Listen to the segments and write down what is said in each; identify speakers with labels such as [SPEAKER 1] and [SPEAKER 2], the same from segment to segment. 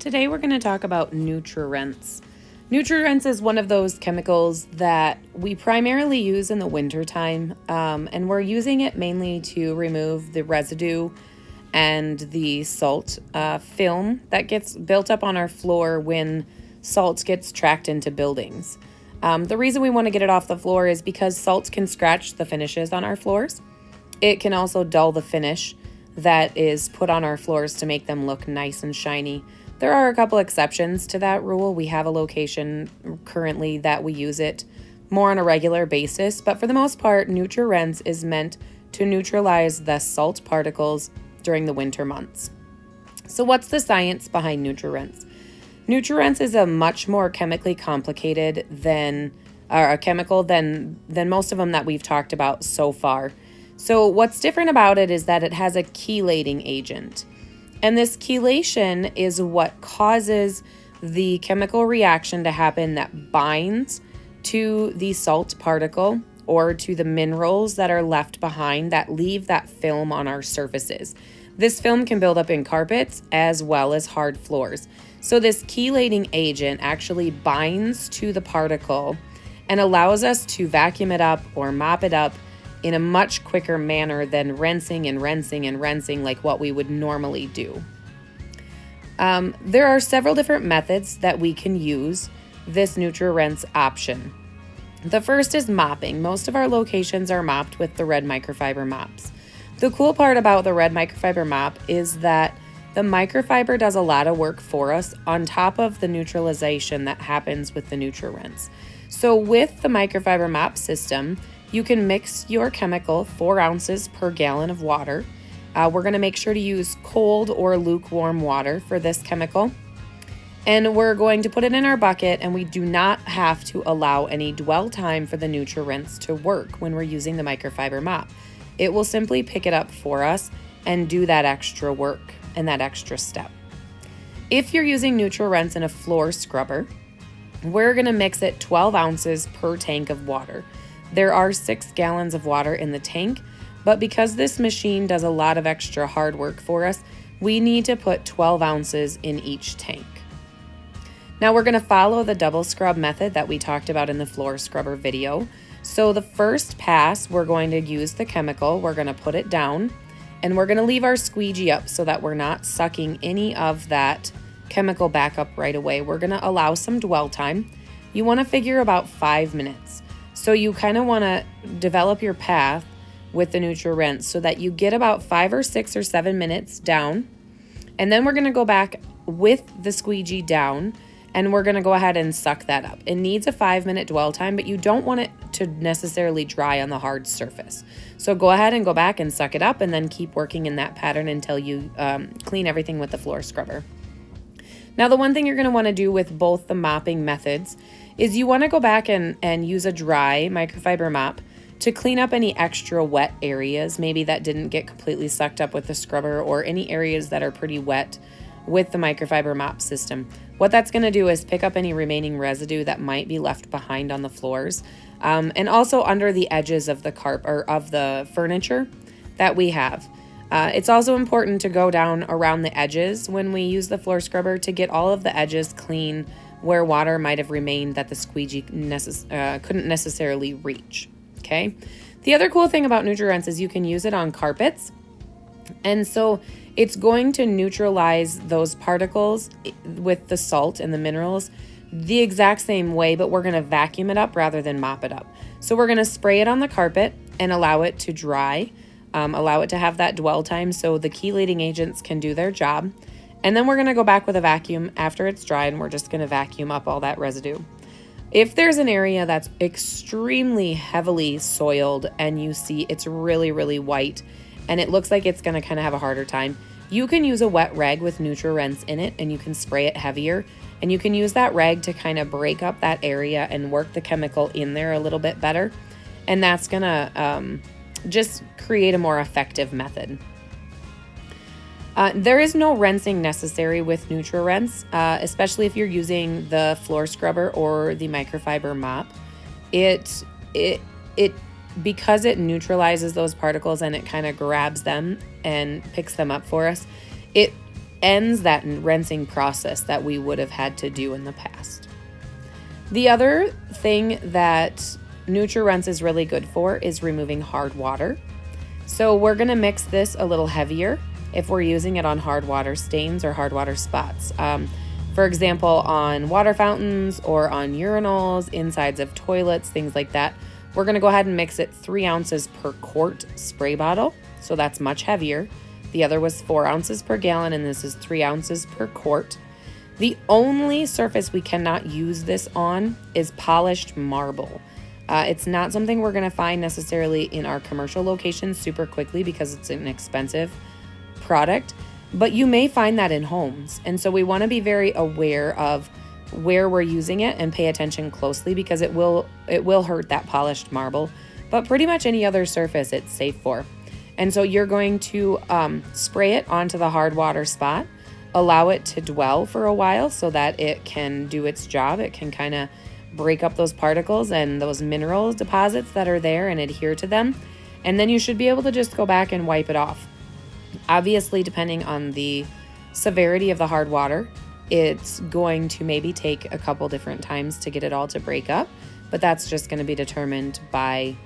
[SPEAKER 1] Today we're going to talk about Nutra. Nutra is one of those chemicals that we primarily use in the wintertime, and we're using it mainly to remove the residue and the salt film that gets built up on our floor when salt gets tracked into buildings. The reason we want to get it off the floor is because salt can scratch the finishes on our floors. It can also dull the finish that is put on our floors to make them look nice and shiny. There are a couple exceptions to that rule. We have a location currently that we use it more on a regular basis, but for the most part, Nutra is meant to neutralize the salt particles during the winter months. So what's the science behind Nutra? Nutra is a much more chemically complicated chemical than most of them that we've talked about so far. So what's different about it is that it has a chelating agent. And this chelation is what causes the chemical reaction to happen that binds to the salt particle or to the minerals that are left behind that leave that film on our surfaces. This film can build up in carpets as well as hard floors. So this chelating agent actually binds to the particle and allows us to vacuum it up or mop it up in a much quicker manner than rinsing like what we would normally do. There are several different methods that we can use this Nutra option. The first is mopping. Most of our locations are mopped with the red microfiber mops. The cool part about the red microfiber mop is that the microfiber does a lot of work for us on top of the neutralization that happens with the Nutra. So with the microfiber mop system, you can mix your chemical 4 ounces per gallon of water. We're going to make sure to use cold or lukewarm water for this chemical. And we're going to put it in our bucket, and we do not have to allow any dwell time for the Nutra to work when we're using the microfiber mop. It will simply pick it up for us and do that extra work and that extra step. If you're using Nutra in a floor scrubber, we're going to mix it 12 ounces per tank of water. There are 6 gallons of water in the tank, but because this machine does a lot of extra hard work for us, we need to put 12 ounces in each tank. Now we're going to follow the double scrub method that we talked about in the floor scrubber video. So the first pass, we're going to use the chemical, we're going to put it down, and we're going to leave our squeegee up so that we're not sucking any of that chemical back up right away. We're going to allow some dwell time. You want to figure about 5 minutes. So you kind of want to develop your path with the Nutra so that you get about 5 or 6 or 7 minutes down. And then we're going to go back with the squeegee down and we're going to go ahead and suck that up. It needs a 5-minute dwell time, but you don't want it to necessarily dry on the hard surface. So go ahead and go back and suck it up and then keep working in that pattern until you clean everything with the floor scrubber. Now, the one thing you're going to want to do with both the mopping methods is you want to go back and use a dry microfiber mop to clean up any extra wet areas, maybe that didn't get completely sucked up with the scrubber, or any areas that are pretty wet with the microfiber mop system. What that's going to do is pick up any remaining residue that might be left behind on the floors, and also under the edges of the of the furniture that we have. It's also important to go down around the edges when we use the floor scrubber to get all of the edges clean where water might have remained that the squeegee couldn't necessarily reach. Okay. The other cool thing about Nutra is you can use it on carpets. And so it's going to neutralize those particles with the salt and the minerals the exact same way, but we're going to vacuum it up rather than mop it up. So we're going to spray it on the carpet and allow it to dry, allow it to have that dwell time so the chelating agents can do their job. And then we're going to go back with a vacuum after it's dry, and we're just going to vacuum up all that residue. If there's an area that's extremely heavily soiled and you see it's really, really white and it looks like it's going to kind of have a harder time, you can use a wet rag with Nutra in it and you can spray it heavier, and you can use that rag to kind of break up that area and work the chemical in there a little bit better. And that's going to just create a more effective method. There is no rinsing necessary with Nutra, especially if you're using the floor scrubber or the microfiber mop. Because it neutralizes those particles and it kind of grabs them and picks them up for us, it ends that rinsing process that we would have had to do in the past. The other thing that Nutra-Rinse is really good for is removing hard water. So we're going to mix this a little heavier if we're using it on hard water stains or hard water spots. For example, on water fountains or on urinals, insides of toilets, things like that. We're going to go ahead and mix it 3 ounces per quart spray bottle. So that's much heavier. The other was 4 ounces per gallon, and this is 3 ounces per quart. The only surface we cannot use this on is polished marble. It's not something we're going to find necessarily in our commercial locations super quickly because it's an expensive product, but you may find that in homes. And so we want to be very aware of where we're using it and pay attention closely because it will hurt that polished marble, but pretty much any other surface it's safe for. And so you're going to spray it onto the hard water spot, allow it to dwell for a while so that it can do its job. It can kind of break up those particles and those mineral deposits that are there and adhere to them. And then you should be able to just go back and wipe it off. Obviously, depending on the severity of the hard water, it's going to maybe take a couple different times to get it all to break up, but that's just going to be determined by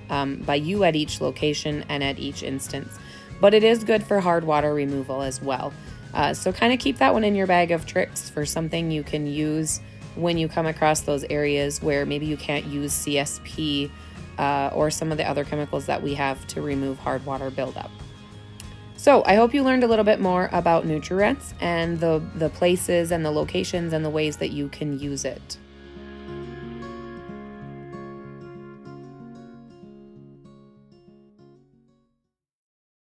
[SPEAKER 1] you at each location and at each instance. But it is good for hard water removal as well. So kind of keep that one in your bag of tricks for something you can use when you come across those areas where maybe you can't use CSP or some of the other chemicals that we have to remove hard water buildup. So I hope you learned a little bit more about Nutra-Rinse and the places and the locations and the ways that you can use it.